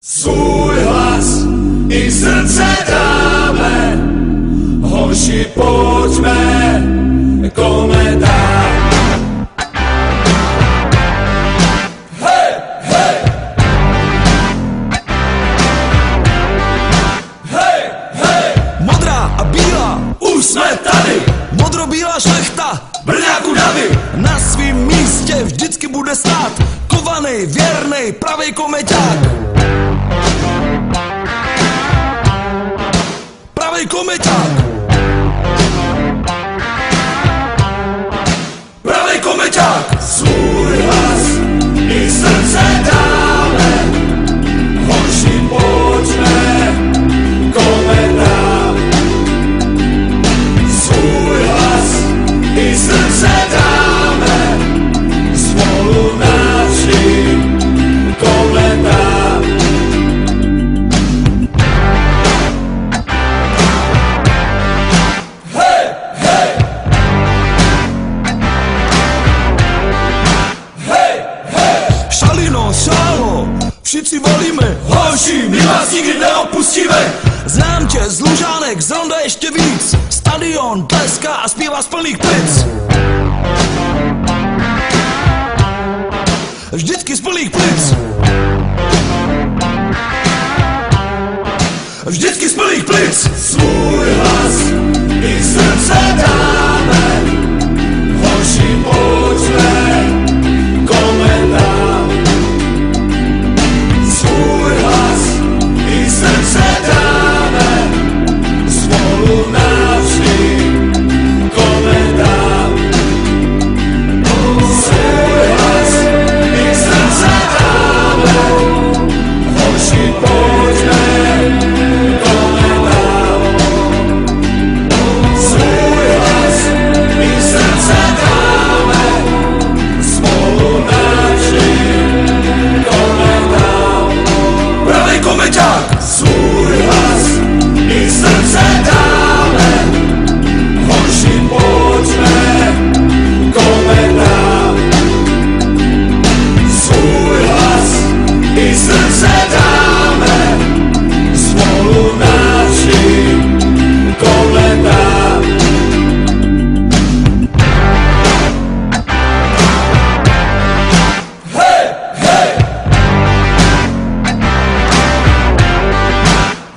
Svůj hlas i srdce dáme, hoši, pojďme komentár. Hej, hej! Hej, hej! Modrá a bílá, Už jsme tady, modrobílá šlechta Brňáku davy, na svým místě vždycky bude stát kovaný, věrnej, pravej komeťák. Pravej komeťák. pravej komeťák. Svůj hlas i srdce dáme, hoši, pojďme komentár. Svůj hlas i srdce dáme, spolu naši komentár. Hej, hej! Hej, hej! Šalino, šálo, všichni volíme. Hoši, my vás nikdy neopustíme. Znám tě z Lužánek, z Ronda ještě víc. Stadion tleská a zpívá z plných plic. Vždycky z plných plic. Vždycky z plných plic. Svůj hlas i srdce dáme, hoši, pojďme komentár. Svůj hlas i srdce dáme, spolu naši komentár. Svůj hlas i srdce dáme, hoši, pojďme komentár. Svůj hlas i srdce dáme, spolu naši komentár. Pravej komeťák. Svůj hlas i srdce dáme, hoši, pojďme komentár. Svůj hlas i srdce dáme, spolu naši komentár. Hej, hej!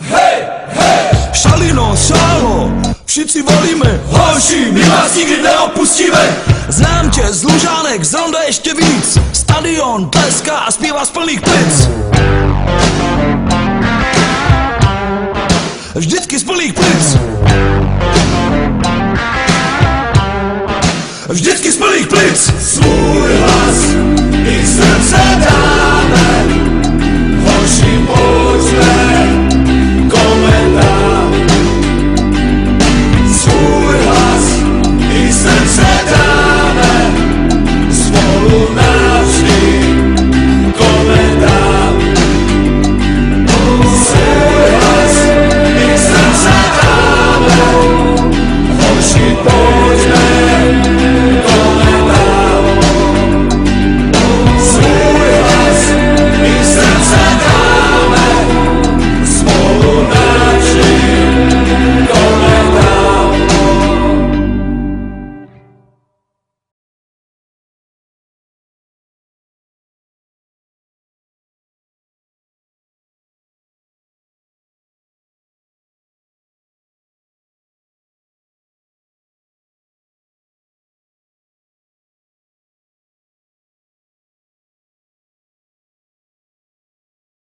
Hej, hej! Šalino, šálo, všichni volíme. Hoši, my vás nikdy neopustíme. Znám tě z Lužánek, z Ronda ještě víc. Stadion tleská a zpívá z plných plic. Vždycky z plných plic. Vždycky z plných plic. Svůj